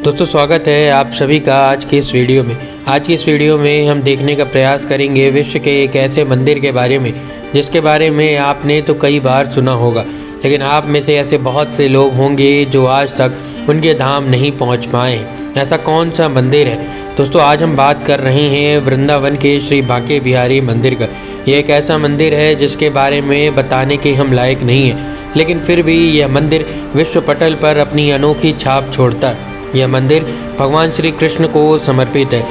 दोस्तों स्वागत है आप सभी का आज की इस वीडियो में। आज की इस वीडियो में हम देखने का प्रयास करेंगे विश्व के एक ऐसे मंदिर के बारे में जिसके बारे में आपने तो कई बार सुना होगा, लेकिन आप में से ऐसे बहुत से लोग होंगे जो आज तक उनके धाम नहीं पहुंच पाए। ऐसा कौन सा मंदिर है दोस्तों? आज हम बात कर रहे हैं वृंदावन के श्री बांके बिहारी मंदिर का। यह एक ऐसा मंदिर है जिसके बारे में बताने के हम लायक नहीं हैं, लेकिन फिर भी यह मंदिर विश्व पटल पर अपनी अनोखी छाप छोड़ता है। यह मंदिर भगवान श्री कृष्ण को समर्पित है।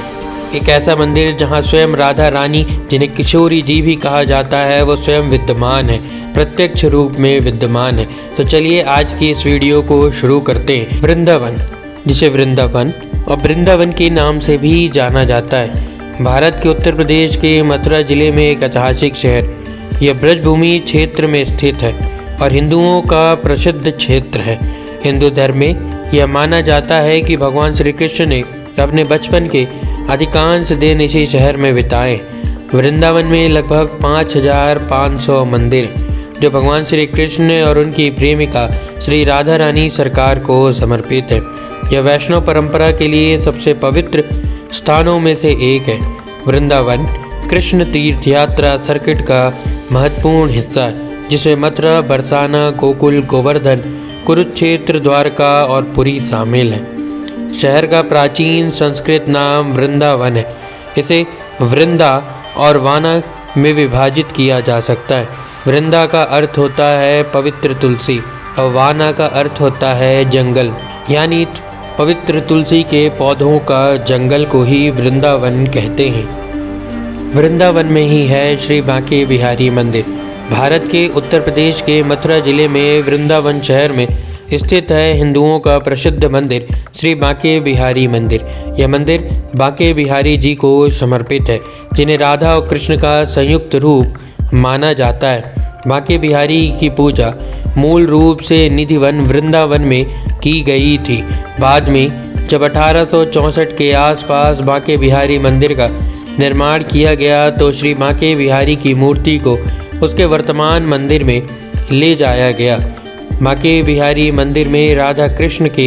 एक ऐसा मंदिर जहां स्वयं राधा रानी, जिन्हें किशोरी जी भी कहा जाता है, वो स्वयं विद्यमान है, प्रत्यक्ष रूप में विद्यमान है। तो चलिए आज की इस वीडियो को शुरू करते हैं। वृंदावन, जिसे वृंदावन और वृंदावन के नाम से भी जाना जाता है, भारत के उत्तर प्रदेश के मथुरा जिले में एक ऐतिहासिक शहर। यह ब्रजभूमि क्षेत्र में स्थित है और हिंदुओं का प्रसिद्ध क्षेत्र है। हिंदू धर्म में यह माना जाता है कि भगवान श्री कृष्ण ने अपने बचपन के अधिकांश दिन इसी शहर में बिताए। वृंदावन में लगभग 5500 मंदिर जो भगवान श्री कृष्ण और उनकी प्रेमिका श्री राधा रानी सरकार को समर्पित है। यह वैष्णव परंपरा के लिए सबसे पवित्र स्थानों में से एक है। वृंदावन कृष्ण तीर्थ यात्रा सर्किट का महत्वपूर्ण हिस्सा है, जिसमें मथुरा, बरसाना, गोकुल, गोवर्धन, कुरुक्षेत्र, द्वारका और पुरी शामिल है। शहर का प्राचीन संस्कृत नाम वृंदावन है। इसे वृंदा और वाना में विभाजित किया जा सकता है। वृंदा का अर्थ होता है पवित्र तुलसी और वाना का अर्थ होता है जंगल, यानी पवित्र तुलसी के पौधों का जंगल को ही वृंदावन कहते हैं। वृंदावन में ही है श्री बांके बिहारी मंदिर। भारत के उत्तर प्रदेश के मथुरा जिले में वृंदावन शहर में स्थित है हिंदुओं का प्रसिद्ध मंदिर श्री बांके बिहारी मंदिर। यह मंदिर बांके बिहारी जी को समर्पित है, जिन्हें राधा और कृष्ण का संयुक्त रूप माना जाता है। बांके बिहारी की पूजा मूल रूप से निधिवन वृंदावन में की गई थी। बाद में जब 1864 के आसपास बांके बिहारी मंदिर का निर्माण किया गया तो श्री बांके बिहारी की मूर्ति को उसके वर्तमान मंदिर में ले जाया गया। बांके बिहारी मंदिर में राधा कृष्ण के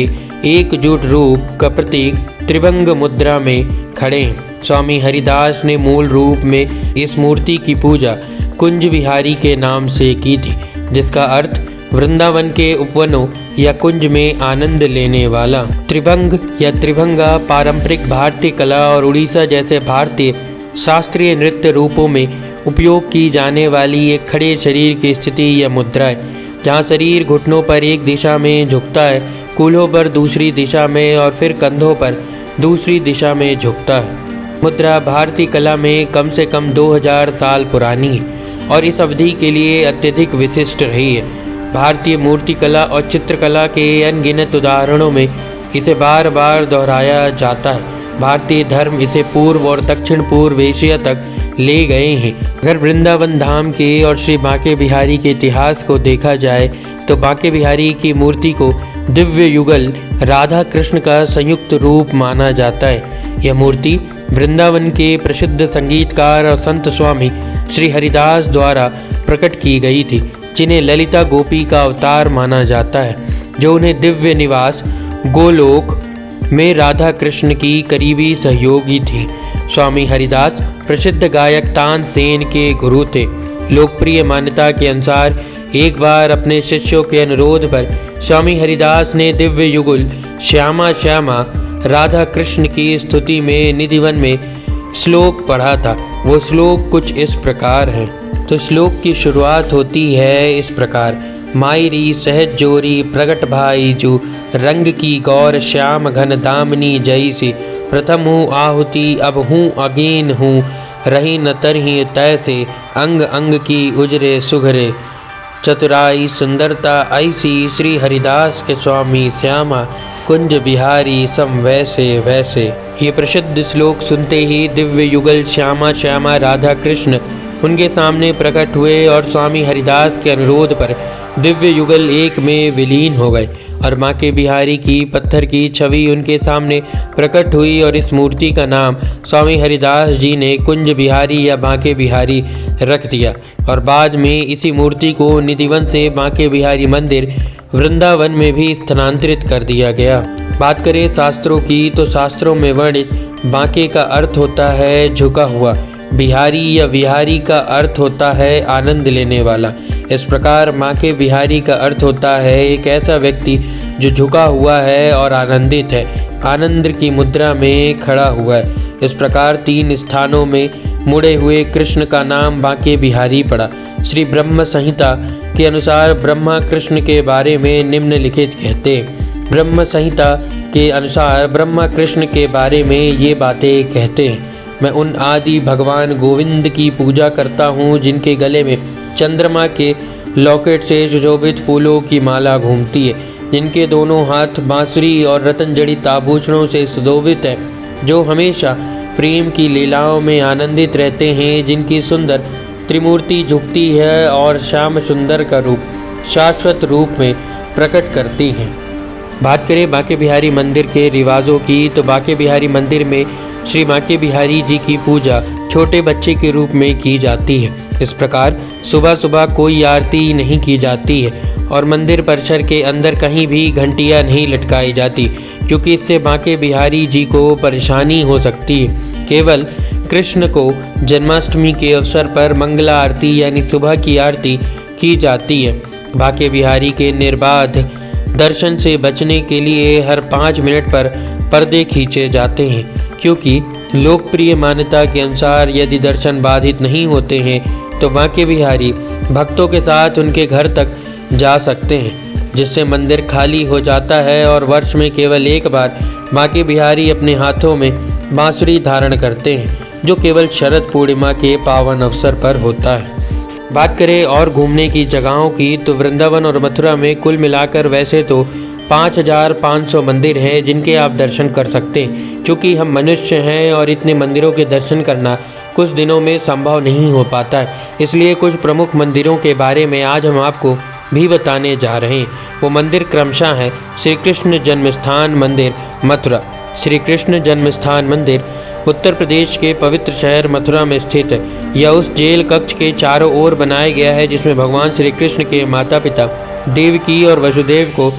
एकजुट रूप का प्रतीक त्रिभंग मुद्रा में खड़े हैं। स्वामी हरिदास ने मूल रूप में इस मूर्ति की पूजा कुंज बिहारी के नाम से की थी, जिसका अर्थ वृंदावन के उपवनों या कुंज में आनंद लेने वाला। त्रिभंग या त्रिभंगा पारंपरिक भारतीय कला और उड़ीसा जैसे भारतीय शास्त्रीय नृत्य रूपों में उपयोग की जाने वाली एक खड़े शरीर की स्थिति या मुद्रा है, जहाँ शरीर घुटनों पर एक दिशा में झुकता है, कूल्हों पर दूसरी दिशा में और फिर कंधों पर दूसरी दिशा में झुकता है। मुद्रा भारतीय कला में कम से कम 2000 साल पुरानी है और इस अवधि के लिए अत्यधिक विशिष्ट रही है। भारतीय मूर्तिकला और चित्रकला के अनगिनत उदाहरणों में इसे बार बार दोहराया जाता है। भारतीय धर्म इसे पूर्व और दक्षिण पूर्व एशिया तक ले गए हैं। अगर वृंदावन धाम के और श्री बांके बिहारी के इतिहास को देखा जाए तो बांके बिहारी की मूर्ति को दिव्य युगल राधा कृष्ण का संयुक्त रूप माना जाता है। यह मूर्ति वृंदावन के प्रसिद्ध संगीतकार और संत स्वामी श्री हरिदास द्वारा प्रकट की गई थी, जिन्हें ललिता गोपी का अवतार माना जाता है, जो उन्हें दिव्य निवास गोलोक में राधा कृष्ण की करीबी सहयोगी थी। स्वामी हरिदास प्रसिद्ध गायक तानसेन के गुरु थे। लोकप्रिय मान्यता के अनुसार एक बार अपने शिष्यों के अनुरोध पर स्वामी हरिदास ने दिव्य युगल श्यामा श्यामा राधा कृष्ण की स्तुति में निधिवन में श्लोक पढ़ा था। वो श्लोक कुछ इस प्रकार है। तो श्लोक की शुरुआत होती है इस प्रकार। मायरी सहज जोरी प्रगट भाई जू, रंग की गौर श्याम घन दामनी जैसी, प्रथम हूँ आहुति अब हूँ अगेन हूँ, रही न तरही तैसे, अंग अंग की उजरे सुघरे, चतुराई सुंदरता ऐसी, श्री हरिदास के स्वामी श्यामा कुंज बिहारी सम वैसे वैसे। ये प्रसिद्ध श्लोक सुनते ही दिव्य युगल श्यामा श्यामा राधा कृष्ण उनके सामने प्रकट हुए और स्वामी हरिदास के अनुरोध पर दिव्य युगल एक में विलीन हो गए और बांके बिहारी की पत्थर की छवि उनके सामने प्रकट हुई और इस मूर्ति का नाम स्वामी हरिदास जी ने कुंज बिहारी या बांके बिहारी रख दिया और बाद में इसी मूर्ति को निधिवन से बांके बिहारी मंदिर वृंदावन में भी स्थानांतरित कर दिया गया। बात करें शास्त्रों की तो शास्त्रों में वर्णित बांके का अर्थ होता है झुका हुआ, बिहारी या विहारी का अर्थ होता है आनंद लेने वाला। इस प्रकार बांके बिहारी का अर्थ होता है एक ऐसा व्यक्ति जो झुका हुआ है और आनंदित है, आनंद की मुद्रा में खड़ा हुआ है। इस प्रकार 3 स्थानों में मुड़े हुए कृष्ण का नाम बांके बिहारी पड़ा। श्री ब्रह्म संहिता के अनुसार ब्रह्मा कृष्ण के बारे में निम्नलिखित कहते हैं। ब्रह्म संहिता के अनुसार ब्रह्मा कृष्ण के बारे में ये बातें कहते हैं, मैं उन आदि भगवान गोविंद की पूजा करता हूँ जिनके गले में चंद्रमा के लॉकेट से सुशोभित फूलों की माला घूमती है, जिनके दोनों हाथ बांसुरी और रतन जड़ित आभूषणों से सुशोभित है, जो हमेशा प्रेम की लीलाओं में आनंदित रहते हैं, जिनकी सुंदर त्रिमूर्ति झुकती है और श्याम सुंदर का रूप शाश्वत रूप में प्रकट करती हैं। बात करें बांके बिहारी मंदिर के रिवाजों की तो बांके बिहारी मंदिर में श्री बांके बिहारी जी की पूजा छोटे बच्चे के रूप में की जाती है। इस प्रकार सुबह सुबह कोई आरती नहीं की जाती है और मंदिर परिसर के अंदर कहीं भी घंटियां नहीं लटकाई जाती, क्योंकि इससे बांके बिहारी जी को परेशानी हो सकती है। केवल कृष्ण को जन्माष्टमी के अवसर पर मंगला आरती यानी सुबह की आरती की जाती है। बांके बिहारी के निर्बाध दर्शन से बचने के लिए हर 5 मिनट पर पर्दे खींचे जाते हैं, क्योंकि लोकप्रिय मान्यता के अनुसार यदि दर्शन बाधित नहीं होते हैं तो बांके बिहारी भक्तों के साथ उनके घर तक जा सकते हैं, जिससे मंदिर खाली हो जाता है और वर्ष में केवल एक बार बांके बिहारी अपने हाथों में बांसुरी धारण करते हैं, जो केवल शरद पूर्णिमा के पावन अवसर पर होता है। बात करें और घूमने की जगहों की तो वृंदावन और मथुरा में कुल मिलाकर वैसे तो 5500 मंदिर हैं जिनके आप दर्शन कर सकते हैं। क्योंकि हम मनुष्य हैं और इतने मंदिरों के दर्शन करना कुछ दिनों में संभव नहीं हो पाता है, इसलिए कुछ प्रमुख मंदिरों के बारे में आज हम आपको भी बताने जा रहे हैं। वो मंदिर क्रमशः हैं श्री कृष्ण जन्मस्थान मंदिर मथुरा। श्री कृष्ण जन्मस्थान मंदिर उत्तर प्रदेश के पवित्र शहर मथुरा में स्थित है। यह उस जेल कक्ष के चारों ओर बनाया गया है जिसमें भगवान श्री कृष्ण के माता पिता देवकी और वसुदेव को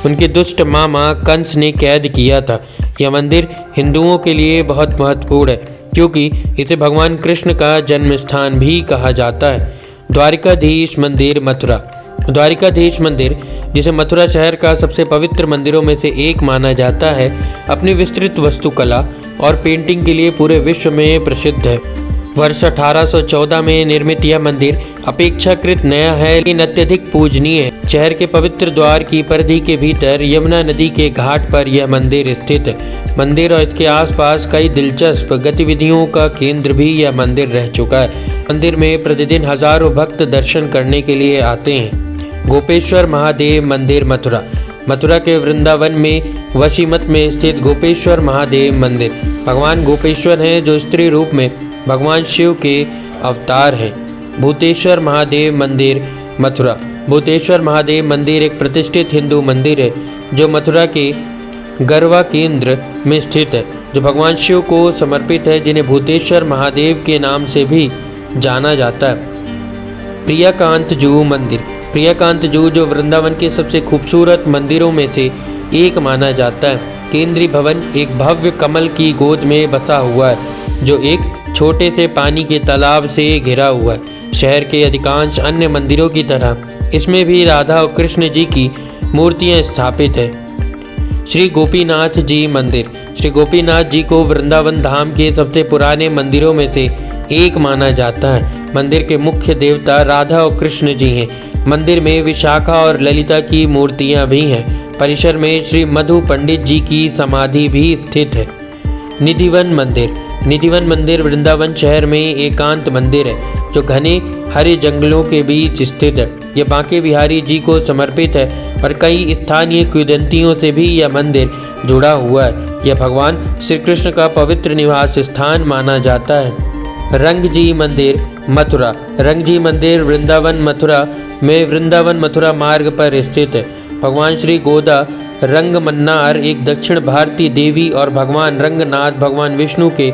उनके दुष्ट मामा कंस ने कैद किया था। यह मंदिर हिंदुओं के लिए बहुत महत्वपूर्ण है, क्योंकि इसे भगवान कृष्ण का जन्म स्थान भी कहा जाता है। द्वारिकाधीश मंदिर मथुरा। द्वारिकाधीश मंदिर, जिसे मथुरा शहर का सबसे पवित्र मंदिरों में से एक माना जाता है, अपनी विस्तृत वास्तुकला और पेंटिंग के लिए पूरे विश्व में प्रसिद्ध है। वर्ष 1814 में निर्मित यह मंदिर अपेक्षाकृत नया है लेकिन अत्यधिक पूजनीय है। शहर के पवित्र द्वार की परिधि के भीतर यमुना नदी के घाट पर यह मंदिर स्थित है। मंदिर और इसके आसपास कई दिलचस्प गतिविधियों का केंद्र भी यह मंदिर रह चुका है। मंदिर में प्रतिदिन हजारों भक्त दर्शन करने के लिए आते हैं। गोपेश्वर महादेव मंदिर मथुरा। मथुरा के वृंदावन में वशीमत में स्थित गोपेश्वर महादेव मंदिर भगवान गोपेश्वर हैं, जो स्त्री रूप में भगवान शिव के अवतार हैं। भूतेश्वर महादेव मंदिर मथुरा। भूतेश्वर महादेव मंदिर एक प्रतिष्ठित हिंदू मंदिर है जो मथुरा के गरवा केंद्र में स्थित है, जो भगवान शिव को समर्पित है, जिन्हें भूतेश्वर महादेव के नाम से भी जाना जाता है। प्रियाकांत जू मंदिर। प्रियाकांत जू, जो वृंदावन के सबसे खूबसूरत मंदिरों में से एक माना जाता है। केंद्रीय भवन एक भव्य कमल की गोद में बसा हुआ है, जो एक छोटे से पानी के तालाब से घिरा हुआ है। शहर के अधिकांश अन्य मंदिरों की तरह इसमें भी राधा और कृष्ण जी की मूर्तियां स्थापित है। श्री गोपीनाथ जी मंदिर। श्री गोपीनाथ जी को वृंदावन धाम के सबसे पुराने मंदिरों में से एक माना जाता है। मंदिर के मुख्य देवता राधा और कृष्ण जी हैं। मंदिर में विशाखा और ललिता की मूर्तियां भी हैं। परिसर में श्री मधु पंडित जी की समाधि भी स्थित है। निधिवन मंदिर। निधिवन मंदिर वृंदावन शहर में एकांत मंदिर है, जो घने हरे जंगलों के बीच स्थित है। यह बांके बिहारी जी को समर्पित है और कई स्थानीय किंवदंतियों से भी यह मंदिर जुड़ा हुआ है। यह भगवान श्री कृष्ण का पवित्र निवास स्थान माना जाता है। रंगजी मंदिर मथुरा। रंगजी मंदिर वृंदावन मथुरा में वृंदावन मथुरा मार्ग पर स्थित है। भगवान श्री गोदा रंगमन्नार एक दक्षिण भारतीय देवी और भगवान रंगनाथ भगवान विष्णु के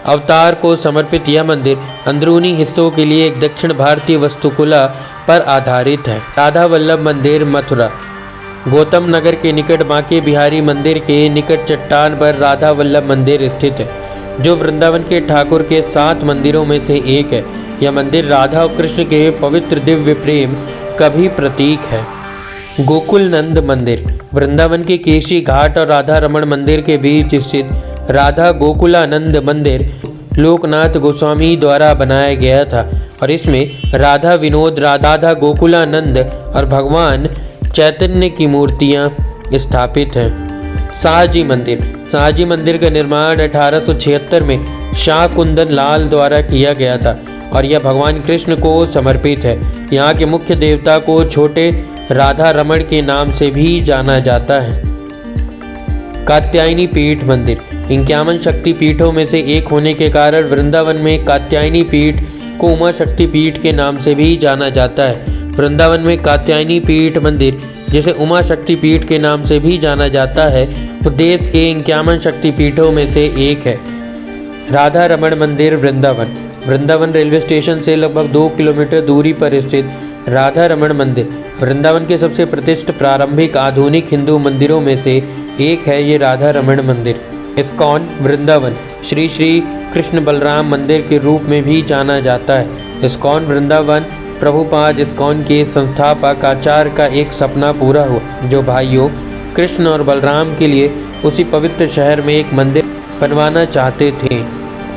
अवतार को समर्पित यह मंदिर अंदरूनी हिस्सों के लिए एक दक्षिण भारतीय वास्तुकला पर आधारित है। राधा वल्लभ मंदिर मथुरा। गौतम नगर के निकट बांके बिहारी मंदिर के निकट चट्टान पर राधा वल्लभ मंदिर स्थित है, जो वृंदावन के ठाकुर के 7 मंदिरों में से एक है। यह मंदिर राधा और कृष्ण के पवित्र दिव्य प्रेम का भी प्रतीक है। गोकुल नंद मंदिर वृंदावन के केशी घाट और राधा रमण मंदिर के बीच स्थित राधा गोकुलानंद मंदिर लोकनाथ गोस्वामी द्वारा बनाया गया था और इसमें राधा विनोद, राधा गोकुलानंद और भगवान चैतन्य की मूर्तियां स्थापित हैं। शाहजी मंदिर का निर्माण 1876 में शाह कुंदन लाल द्वारा किया गया था और यह भगवान कृष्ण को समर्पित है। यहाँ के मुख्य देवता को छोटे राधा रमण के नाम से भी जाना जाता है। कात्यायनी पीठ मंदिर 51 शक्ति पीठों में से एक होने के कारण वृंदावन में कात्यायनी पीठ को उमा शक्ति पीठ के नाम से भी जाना जाता है। वृंदावन में कात्यायनी पीठ मंदिर, जिसे उमा शक्ति पीठ के नाम से भी जाना जाता है, वो देश के 51 शक्ति पीठों में से एक है। राधा रमण मंदिर वृंदावन रेलवे स्टेशन से लगभग 2 किलोमीटर दूरी पर स्थित राधा रमण मंदिर वृंदावन के सबसे प्रतिष्ठित प्रारंभिक आधुनिक हिंदू मंदिरों में से एक है। ये राधा रमण मंदिर इस्कॉन वृंदावन श्री श्री कृष्ण बलराम मंदिर के रूप में भी जाना जाता है। इस्कॉन वृंदावन प्रभुपाद इस्कॉन के संस्थापक आचार्य का एक सपना पूरा हुआ, जो भाइयों कृष्ण और बलराम के लिए उसी पवित्र शहर में एक मंदिर बनवाना चाहते थे,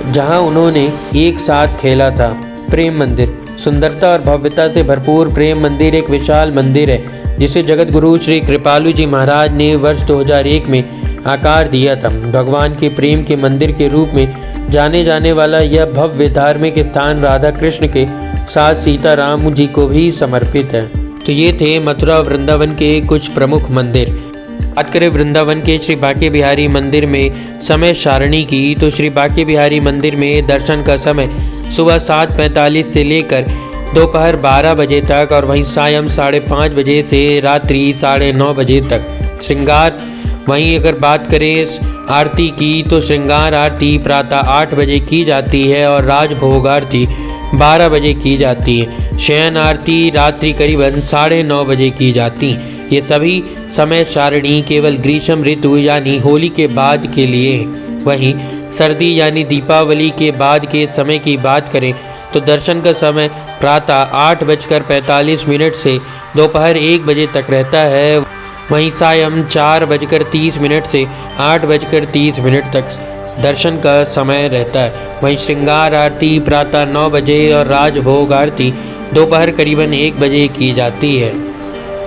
जहां उन्होंने एक साथ खेला था। प्रेम मंदिर सुंदरता और भव्यता से भरपूर प्रेम मंदिर एक विशाल मंदिर है, जिसे जगत गुरु श्री कृपालु जी महाराज ने वर्ष 2001 में आकार दिया था। भगवान के प्रेम के मंदिर के रूप में जाने जाने वाला यह भव्य धार्मिक स्थान राधा कृष्ण के साथ सीता राम जी को भी समर्पित है। तो ये थे मथुरा वृंदावन के कुछ प्रमुख मंदिर। बात करें वृंदावन के श्री बांके बिहारी मंदिर में समय सारणी की, तो श्री बांके बिहारी मंदिर में दर्शन का समय सुबह 7:45 से लेकर दोपहर 12 बजे तक और वहीं सायं 5:30 बजे से रात्रि 9:30 बजे तक। श्रृंगार वहीं अगर बात करें आरती की, तो श्रृंगार आरती प्रातः 8 बजे की जाती है और राजभोग आरती 12 बजे की जाती है। शयन आरती रात्रि करीबन 9:30 बजे की जाती है। ये सभी समय सारणी केवल ग्रीष्म ऋतु यानी होली के बाद के लिए है। वहीं सर्दी यानी दीपावली के बाद के समय की बात करें तो दर्शन का समय प्रातः 8:45 से दोपहर 1 बजे तक रहता है। वहीं सायं 4:30 से 8:30 तक दर्शन का समय रहता है। वहीं श्रृंगार आरती प्रातः 9 बजे और राजभोग आरती दोपहर करीबन 1 बजे की जाती है।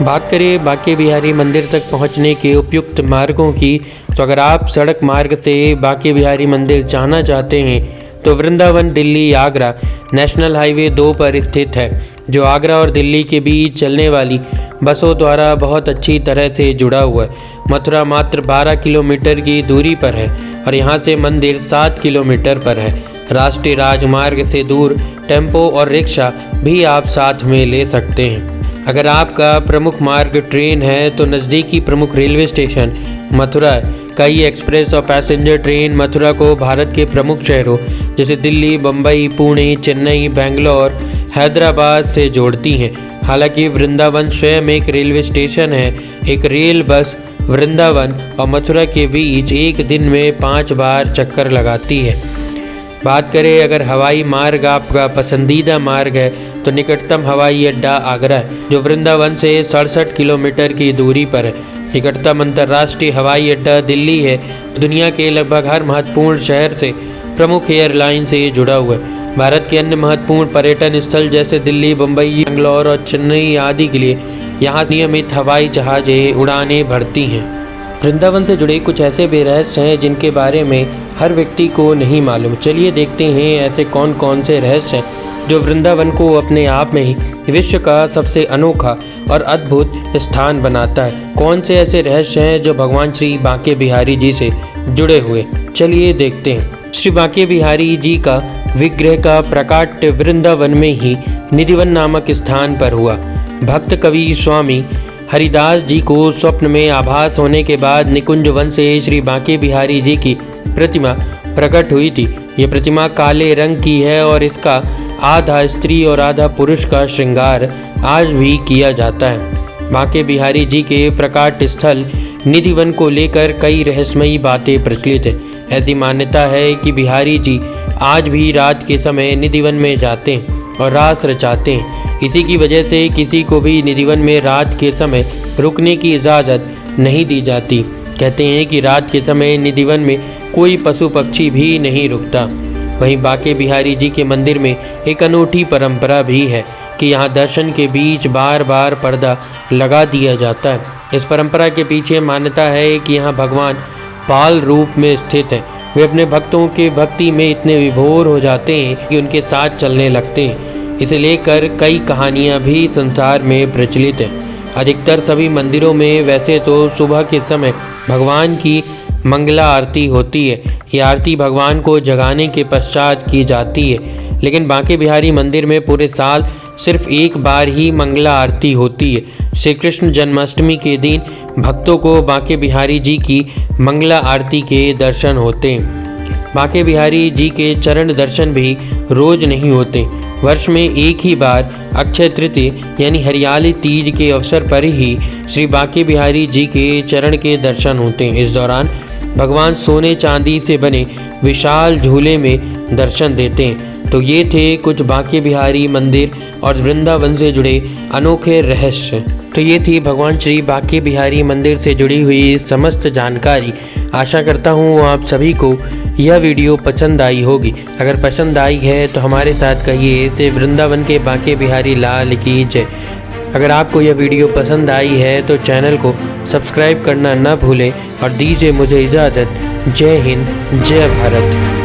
बात करें बांके बिहारी मंदिर तक पहुंचने के उपयुक्त मार्गों की, तो अगर आप सड़क मार्ग से बांके बिहारी मंदिर जाना चाहते हैं तो वृंदावन दिल्ली आगरा नेशनल हाईवे 2 पर स्थित है, जो आगरा और दिल्ली के बीच चलने वाली बसों द्वारा बहुत अच्छी तरह से जुड़ा हुआ है। मथुरा मात्र 12 किलोमीटर की दूरी पर है और यहाँ से मंदिर 7 किलोमीटर पर है। राष्ट्रीय राजमार्ग से दूर टेम्पो और रिक्शा भी आप साथ में ले सकते हैं। अगर आपका प्रमुख मार्ग ट्रेन है तो नज़दीकी प्रमुख रेलवे स्टेशन मथुरा है। कई एक्सप्रेस और पैसेंजर ट्रेन मथुरा को भारत के प्रमुख शहरों जैसे दिल्ली, बम्बई, पुणे, चेन्नई, बेंगलोर, हैदराबाद से जोड़ती हैं। हालांकि वृंदावन स्वयं एक रेलवे स्टेशन है। एक रेल बस वृंदावन और मथुरा के बीच एक दिन में 5 बार चक्कर लगाती है। बात करें अगर हवाई मार्ग आपका पसंदीदा मार्ग है तो निकटतम हवाई अड्डा आगरा है, जो वृंदावन से 67 किलोमीटर की दूरी पर है। निकटतम अंतर्राष्ट्रीय हवाई अड्डा दिल्ली है, दुनिया के लगभग हर महत्वपूर्ण शहर से प्रमुख एयरलाइन से जुड़ा हुआ है। भारत के अन्य महत्वपूर्ण पर्यटन स्थल जैसे दिल्ली, बम्बई, बेंगलोर और चेन्नई आदि के लिए यहाँ नियमित हवाई जहाजें उड़ानें भरती हैं। वृंदावन से जुड़े कुछ ऐसे बेरहस्य हैं जिनके बारे में हर व्यक्ति को नहीं मालूम। चलिए देखते हैं ऐसे कौन कौन से रहस्य हैं जो वृंदावन को अपने आप में ही विश्व का सबसे अनोखा और अद्भुत स्थान बनाता है। कौन से ऐसे रहस्य हैं जो भगवान श्री बांके बिहारी जी से जुड़े हुए, चलिए देखते हैं। श्री बांके बिहारी जी का विग्रह का प्रकाट्य वृंदावन में ही निधिवन नामक स्थान पर हुआ। भक्त कवि स्वामी हरिदास जी को स्वप्न में आभास होने के बाद निकुंज वन से श्री बांके बिहारी जी की प्रतिमा प्रकट हुई थी। ये प्रतिमा काले रंग की है और इसका आधा स्त्री और आधा पुरुष का श्रृंगार आज भी किया जाता है। बांके बिहारी जी के प्रकाट स्थल निधिवन को लेकर कई रहस्यमयी बातें प्रचलित है। ऐसी मान्यता है कि बिहारी जी आज भी रात के समय निधिवन में जाते हैं और रास रचाते हैं। इसी की वजह से किसी को भी निधिवन में रात के समय रुकने की इजाज़त नहीं दी जाती। कहते हैं कि रात के समय निधिवन में कोई पशु पक्षी भी नहीं रुकता। वहीं बांके बिहारी जी के मंदिर में एक अनूठी परंपरा भी है कि यहाँ दर्शन के बीच बार बार पर्दा लगा दिया जाता है। इस परंपरा के पीछे मान्यता है कि यहाँ भगवान बाल रूप में स्थित हैं। वे अपने भक्तों के भक्ति में इतने विभोर हो जाते हैं कि उनके साथ चलने लगते हैं। इसे लेकर कई कहानियाँ भी संसार में प्रचलित हैं। अधिकतर सभी मंदिरों में वैसे तो सुबह के समय भगवान की मंगला आरती होती है। ये आरती भगवान को जगाने के पश्चात की जाती है, लेकिन बांके बिहारी मंदिर में पूरे साल सिर्फ एक बार ही मंगला आरती होती है। श्री कृष्ण जन्माष्टमी के दिन भक्तों को बांके बिहारी जी की मंगला आरती के दर्शन होते हैं। बांके बिहारी जी के चरण दर्शन भी रोज नहीं होते। वर्ष में एक ही बार अक्षय तृतीय यानी हरियाली तीज के अवसर पर ही श्री बांके बिहारी जी के चरण के दर्शन होते हैं। इस दौरान भगवान सोने चांदी से बने विशाल झूले में दर्शन देते हैं। तो ये थे कुछ बांके बिहारी मंदिर और वृंदावन से जुड़े अनोखे रहस्य। तो ये थी भगवान श्री बांके बिहारी मंदिर से जुड़ी हुई समस्त जानकारी। आशा करता हूँ आप सभी को यह वीडियो पसंद आई होगी। अगर पसंद आई है तो हमारे साथ कहिए से वृंदावन के बांके बिहारी लाल की जय। अगर आपको यह वीडियो पसंद आई है तो चैनल को सब्सक्राइब करना न भूलें और दीजिए मुझे इजाज़त। जय हिंद, जय भारत।